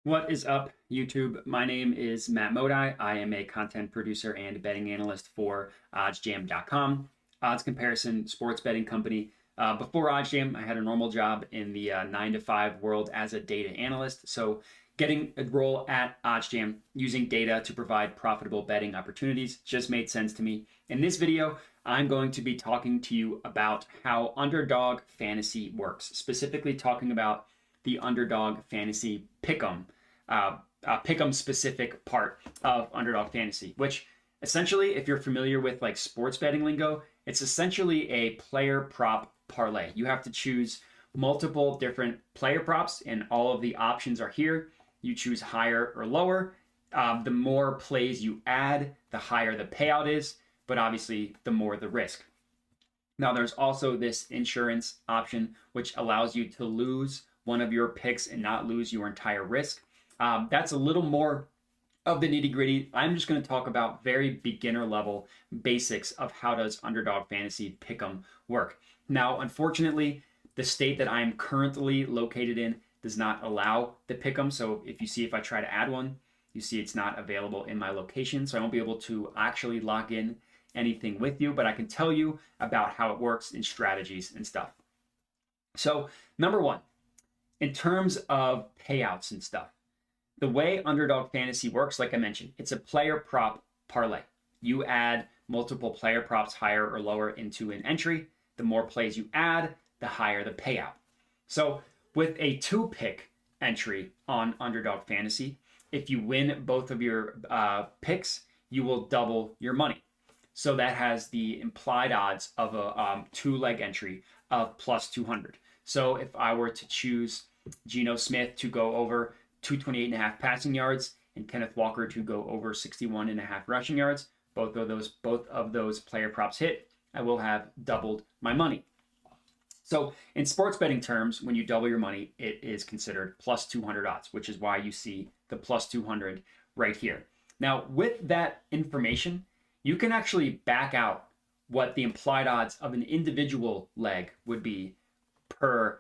What is up, YouTube? My name is Matt Modi. I am a content producer and betting analyst for OddsJam.com, odds comparison sports betting company. Before OddsJam, I had a normal job in the 9 to 5 world as a data analyst. So, getting a role at OddsJam using data to provide profitable betting opportunities just made sense to me. In this video, I'm going to be talking to you about how Underdog Fantasy works, specifically talking about the Underdog Fantasy Pick'em. Pick'em specific part of Underdog Fantasy, which essentially, if you're familiar with like sports betting lingo, it's essentially a player prop parlay. You have to choose multiple different player props, and all of the options are here. You choose higher or lower. The more plays you add, the higher the payout is, but obviously, the more the risk. Now, there's also this insurance option, which allows you to lose one of your picks and not lose your entire risk. That's a little more of the nitty gritty. I'm just going to talk about very beginner level basics of how does Underdog Fantasy Pick'em work. Now, unfortunately, the state that I'm currently located in does not allow the Pick'em. So if I try to add one, you see it's not available in my location. So I won't be able to actually log in anything with you, but I can tell you about how it works in strategies and stuff. So number one, in terms of payouts and stuff, the way Underdog Fantasy works, like I mentioned, it's a player prop parlay. You add multiple player props higher or lower into an entry. The more plays you add, the higher the payout. So with a 2-pick entry on Underdog Fantasy, if you win both of your picks, you will double your money. So that has the implied odds of a 2-leg entry of plus 200. So if I were to choose Geno Smith to go over 228.5 passing yards and Kenneth Walker to go over 61.5 rushing yards, both of those player props hit, I will have doubled my money. So in sports betting terms, when you double your money, it is considered plus 200 odds, which is why you see the plus 200 right here. Now, with that information, you can actually back out what the implied odds of an individual leg would be per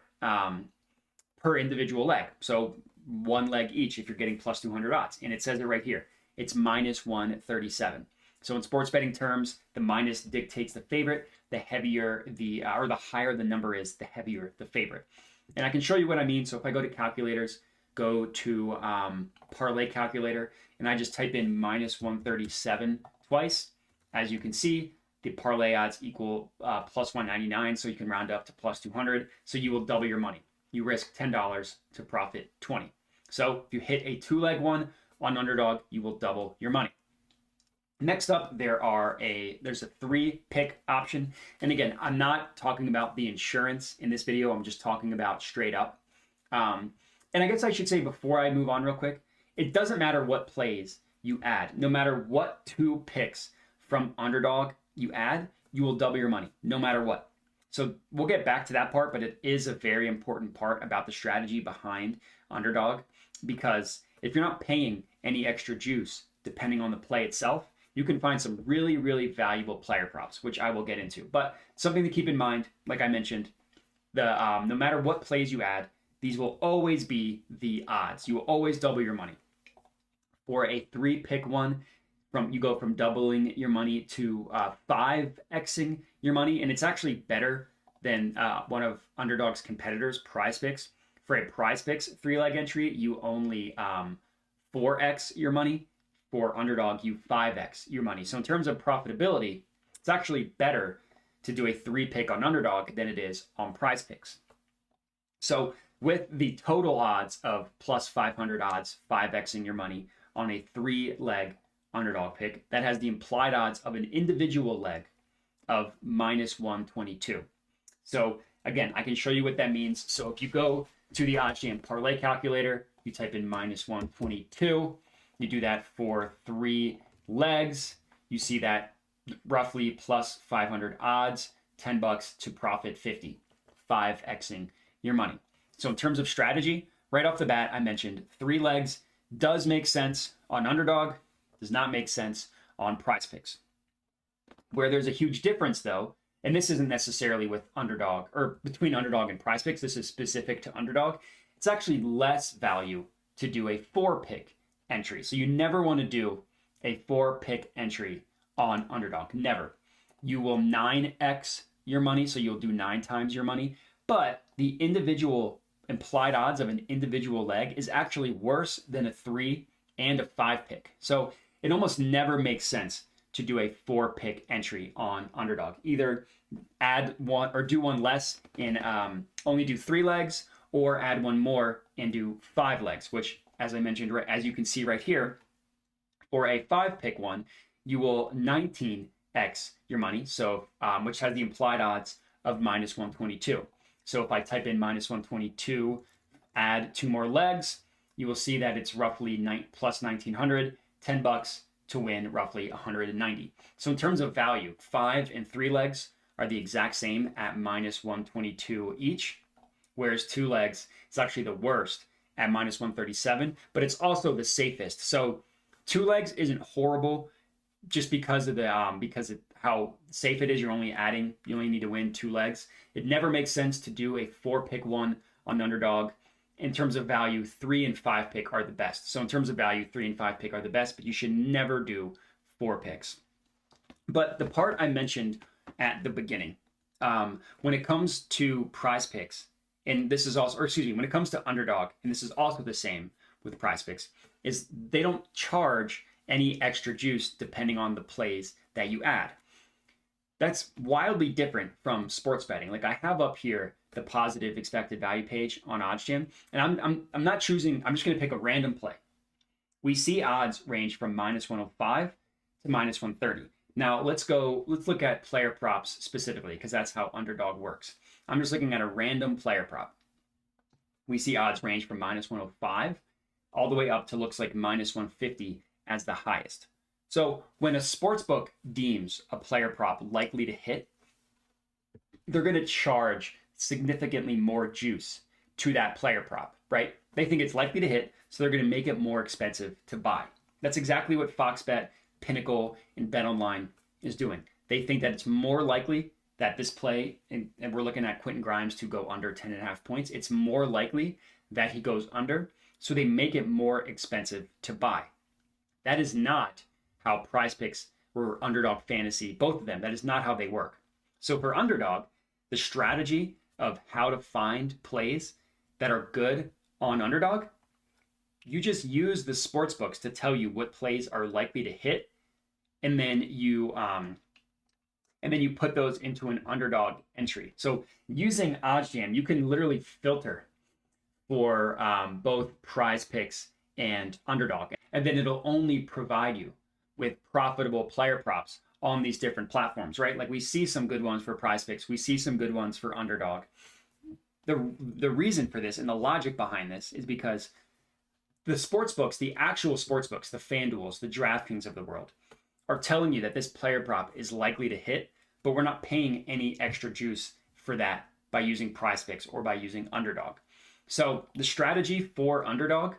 individual leg. So one leg each if you're getting plus 200 odds. And it says it right here. It's minus 137. So in sports betting terms, the minus dictates the favorite. The heavier or the higher the number is, the heavier the favorite. And I can show you what I mean. So if I go to calculators, go to parlay calculator, and I just type in minus 137 twice, as you can see, the parlay odds equal plus 199, so you can round up to plus 200. So you will double your money. You risk $10 to profit 20. So if you hit a 2-leg one on Underdog, you will double your money. Next up, there's a 3-pick option. And again, I'm not talking about the insurance in this video. I'm just talking about straight up. And I guess I should say before I move on real quick, it doesn't matter what plays you add. No matter what 2 picks from Underdog you add, you will double your money, no matter what. So we'll get back to that part, but it is a very important part about the strategy behind Underdog, because if you're not paying any extra juice, depending on the play itself, you can find some really, really valuable player props, which I will get into. But something to keep in mind, like I mentioned, no matter what plays you add, these will always be the odds. You will always double your money. For a 3-pick one, you go from doubling your money to 5xing your money, and it's actually better than one of Underdog's competitors, Prize Picks. For a Prize Picks 3-leg entry, you only 4x your money. For Underdog, you 5x your money. So in terms of profitability, it's actually better to do a 3-pick on Underdog than it is on Prize Picks. So with the total odds of plus 500 odds, 5xing your money on a 3-leg Underdog pick, that has the implied odds of an individual leg of minus 122. So again, I can show you what that means. So if you go to the OddsJam parlay calculator, you type in minus 122, you do that for 3 legs, you see that roughly plus 500 odds, $10 to profit 50, 5xing your money. So in terms of strategy, right off the bat, I mentioned 3 legs does make sense on Underdog, does not make sense on Prize Picks. Where there's a huge difference though, and this isn't necessarily with Underdog or between Underdog and Prize Picks, this is specific to Underdog, it's actually less value to do a 4-pick entry. So you never want to do a 4-pick entry on Underdog. Never. You will 9x your money, so you'll do 9 times your money, but the individual implied odds of an individual leg is actually worse than a 3 and a 5-pick. So it almost never makes sense to do a 4-pick entry on Underdog. Either add one or do one less and only do 3 legs, or add one more and do 5 legs, which, as I mentioned, right, as you can see right here, for a 5-pick one, you will 19x your money, so which has the implied odds of minus 122. So if I type in minus 122, add 2 more legs, you will see that it's roughly plus 1900, $10 to win roughly 190. So in terms of value, 5 and 3 legs are the exact same at minus 122 each, whereas 2 legs is actually the worst at minus 137, but it's also the safest. So 2 legs isn't horrible just because of the how safe it is. You only need to win 2 legs. It never makes sense to do a 4-pick one on Underdog. In terms of value, 3 and 5-pick are the best. So in terms of value, 3 and 5-pick are the best, but you should never do 4 picks. But the part I mentioned at the beginning, when it comes to prize picks, and this is also, or excuse me, when it comes to Underdog, and this is also the same with prize picks, is they don't charge any extra juice depending on the plays that you add. That's wildly different from sports betting. Like I have up here the positive expected value page on OddsJam, and I'm not choosing. I'm just going to pick a random play. We see odds range from minus 105 to minus 130. Now let's look at player props specifically, because that's how Underdog works. I'm just looking at a random player prop. We see odds range from minus 105 all the way up to looks like minus 150 as the highest. So when a sportsbook deems a player prop likely to hit, they're going to charge significantly more juice to that player prop, right? They think it's likely to hit, so they're going to make it more expensive to buy. That's exactly what Fox Bet, Pinnacle, and BetOnline is doing. They think that it's more likely that this play, and we're looking at Quentin Grimes to go under 10.5 points, it's more likely that he goes under, so they make it more expensive to buy. That is not how Prize Picks or Underdog Fantasy, both of them, that is not how they work. So for Underdog, the strategy of how to find plays that are good on Underdog, you just use the sports books to tell you what plays are likely to hit, and then you put those into an Underdog entry. So using OddsJam, you can literally filter for both Prize Picks and Underdog, and then it'll only provide you with profitable player props on these different platforms, right? Like we see some good ones for Prize Picks, we see some good ones for Underdog. The reason for this and the logic behind this is because the sports books, the actual sports books, the FanDuels, the DraftKings of the world, are telling you that this player prop is likely to hit, but we're not paying any extra juice for that by using Prize Picks or by using Underdog. So the strategy for Underdog,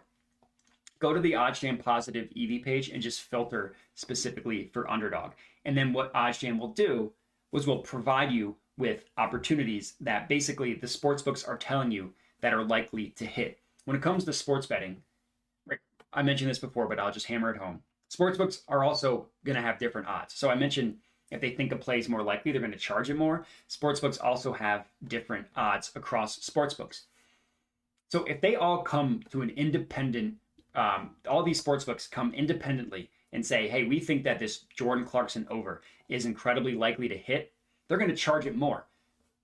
go to the OddsJam positive EV page and just filter specifically for Underdog. And then what OddsJam will do will provide you with opportunities that basically the sports books are telling you that are likely to hit. When it comes to sports betting, right, I mentioned this before, but I'll just hammer it home. Sports books are also going to have different odds. So I mentioned if they think a play is more likely, they're going to charge it more. Sports books also have different odds across sports books. So if they all come to an independent, all these sports books come independently and say, hey, we think that this Jordan Clarkson over is incredibly likely to hit, they're going to charge it more.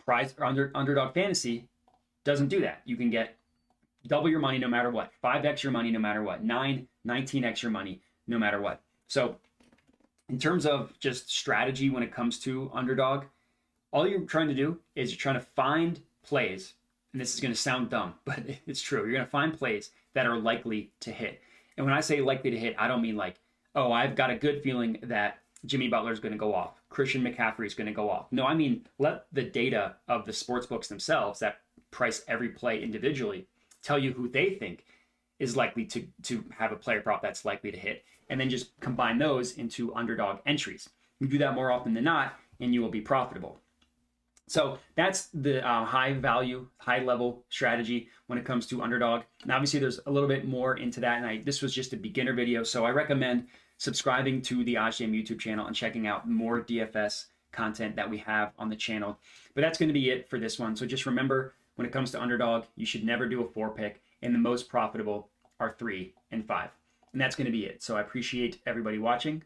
Underdog Fantasy doesn't do that. You can get double your money no matter what, 5x your money no matter what, 19x your money no matter what. So in terms of just strategy when it comes to Underdog, all you're trying to do is you're trying to find plays, and this is going to sound dumb, but it's true. You're going to find plays that are likely to hit. And when I say likely to hit, I don't mean like, oh, I've got a good feeling that Jimmy Butler is going to go off, Christian McCaffrey is going to go off. No, I mean, let the data of the sports books themselves that price every play individually tell you who they think is likely to have a player prop that's likely to hit, and then just combine those into Underdog entries. You do that more often than not, and you will be profitable. So that's the high value, high level strategy when it comes to Underdog. And obviously, there's a little bit more into that. And this was just a beginner video. So I recommend subscribing to the OddsJam YouTube channel and checking out more DFS content that we have on the channel. But that's going to be it for this one. So just remember, when it comes to Underdog, you should never do a 4-pick, and the most profitable are 3 and 5. And that's going to be it. So I appreciate everybody watching.